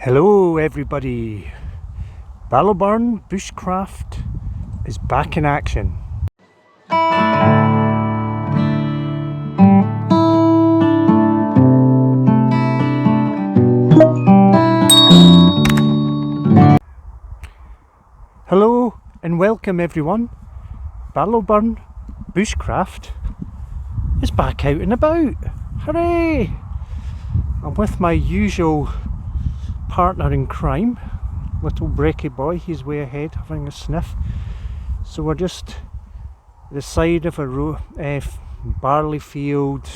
Hello everybody, Ballowburn Bushcraft is back in action. Hello and welcome everyone. Ballowburn Bushcraft is back out and about. Hooray! I'm with my usual partner in crime, little Breaky boy. He's way ahead having a sniff. So we're just the side of a barley field,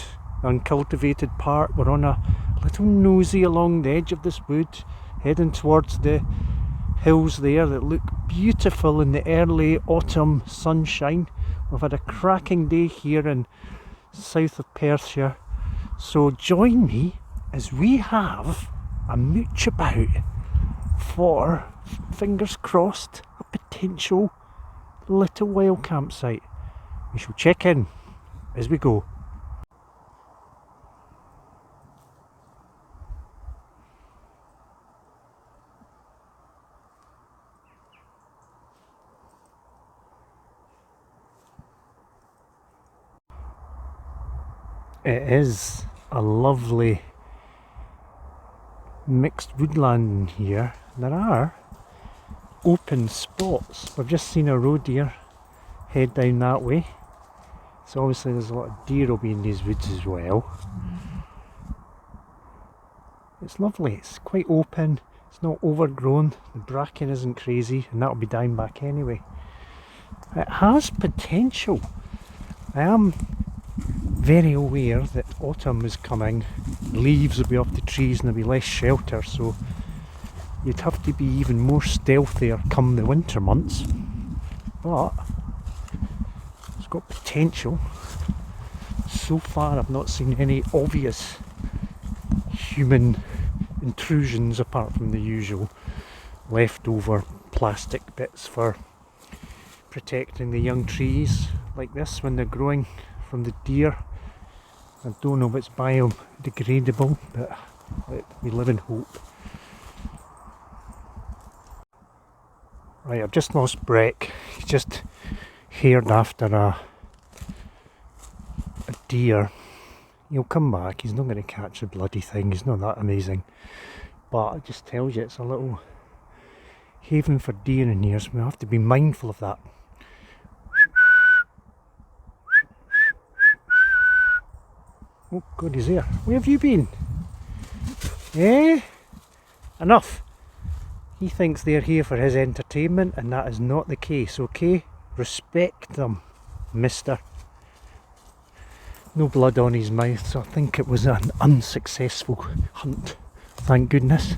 uncultivated part. We're on a little nosy along the edge of this wood, heading towards the hills there that look beautiful in the early autumn sunshine. We've had a cracking day here in south of Perthshire, so join me as we have a mooch about for, fingers crossed, a potential little wild campsite. We shall check in as we go. It is a lovely mixed woodland in here. There are open spots. We've just seen a roe deer head down that way, so obviously there's a lot of deer will be in these woods as well. It's lovely, it's quite open, it's not overgrown, the bracken isn't crazy, and that'll be down back anyway. It has potential. I am very aware that autumn is coming, leaves will be off the trees and there'll be less shelter, so you'd have to be even more stealthier come the winter months, but it's got potential. So far I've not seen any obvious human intrusions apart from the usual leftover plastic bits for protecting the young trees like this when they're growing from the deer. I don't know if it's biodegradable, but we live in hope. Right, I've just lost Breck. He's just hared after a deer. He'll come back, he's not going to catch the bloody thing, he's not that amazing. But it just tells you it's a little haven for deer in here, so we have to be mindful of that. Oh God, he's there. Where have you been? Eh? Enough! He thinks they're here for his entertainment, and that is not the case, okay? Respect them, mister. No blood on his mouth, so I think it was an unsuccessful hunt. Thank goodness.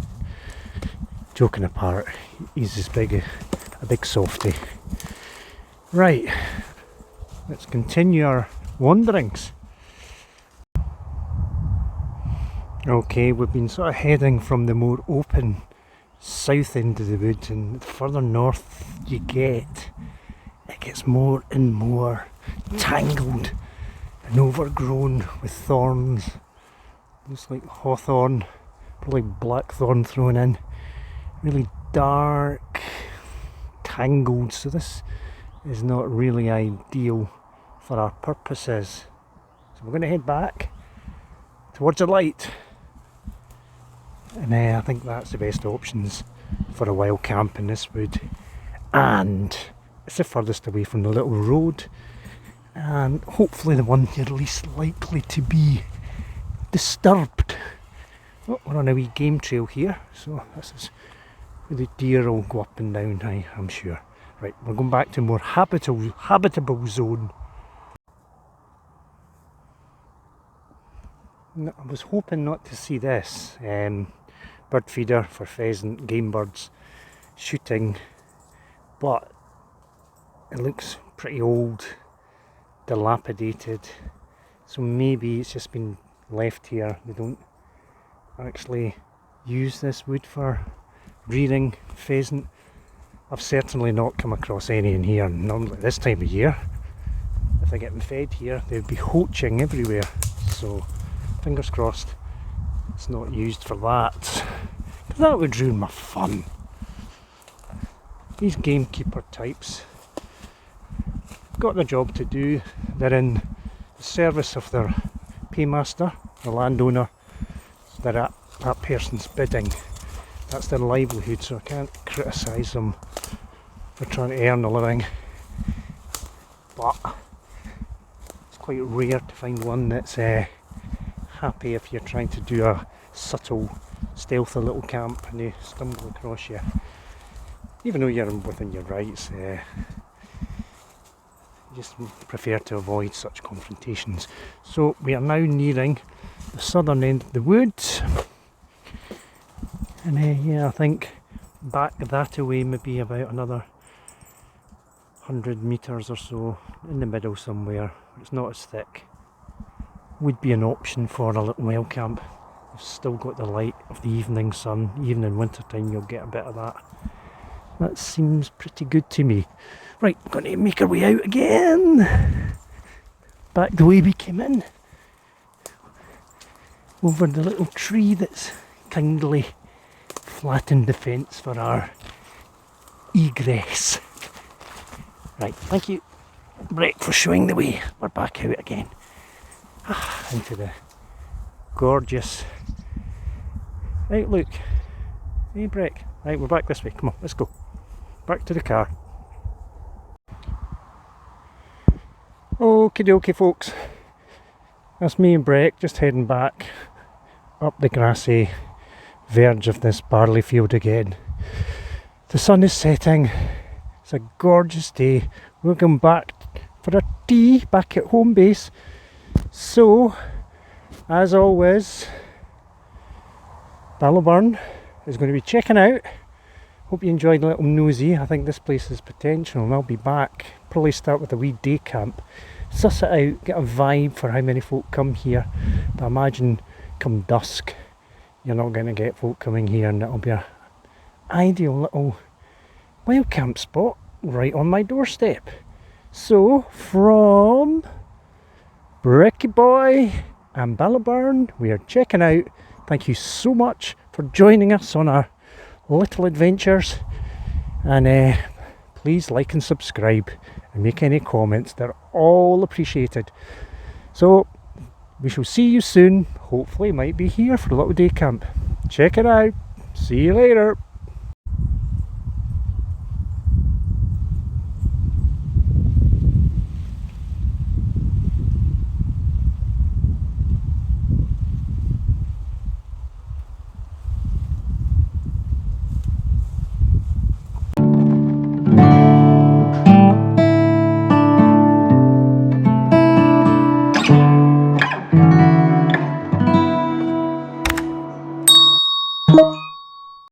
Joking apart, he's as big a big softie. Right, let's continue our wanderings. Okay, we've been sort of heading from the more open south end of the wood, and the further north you get, it gets more and more tangled and overgrown with thorns. Looks like hawthorn, probably blackthorn thrown in. Really dark, tangled, so this is not really ideal for our purposes. So we're going to head back towards the light. And I think that's the best options for a wild camp in this wood, and it's the furthest away from the little road, and hopefully the one you're least likely to be disturbed. Oh, we're on a wee game trail here, so this is where the deer will go up and down, I'm sure. Right, we're going back to a more habitable zone. I was hoping not to see this. Bird feeder for pheasant, game birds, shooting, but it looks pretty old, dilapidated, so maybe it's just been left here. They don't actually use this wood for rearing pheasant. I've certainly not come across any in here. Normally this time of year, if they're getting fed here, they'd be hoaching everywhere, so fingers crossed it's not used for that. That would ruin my fun. These gamekeeper types got their job to do. They're in the service of their paymaster, the landowner. They're at that person's bidding. That's their livelihood, so I can't criticise them for trying to earn a living. But it's quite rare to find one that's happy if you're trying to do a subtle, stealthy little camp and they stumble across you. Even though you're within your rights, I just prefer to avoid such confrontations. So we are now nearing the southern end of the woods. And yeah, I think back that away maybe about another 100 metres or so, in the middle somewhere. It's not as thick. Would be an option for a little wild camp. You've still got the light of the evening sun. Even in winter time you'll get a bit of that. That seems pretty good to me. Right, we're going to make our way out again. Back the way we came in. Over the little tree that's kindly flattened the fence for our egress. Right, thank you, Breck, for showing the way. We're back out again. Into the gorgeous outlook. Hey, Breck. Right, we're back this way. Come on, let's go. Back to the car. Okie dokie, folks. That's me and Breck just heading back up the grassy verge of this barley field again. The sun is setting. It's a gorgeous day. We're going back for a tea back at home base. So, as always, Ballowburn is going to be checking out. Hope you enjoyed a little nosy. I think this place has potential and I'll be back. Probably start with a wee day camp. Suss it out, get a vibe for how many folk come here. But I imagine come dusk you're not going to get folk coming here, and it'll be an ideal little wild camp spot right on my doorstep. So from Bricky Boy and Ballowburn, we are checking out. Thank you so much for joining us on our little adventures, and please like and subscribe and make any comments. They're all appreciated. So we shall see you soon. Hopefully might be here for a little day camp. Check it out. See you later.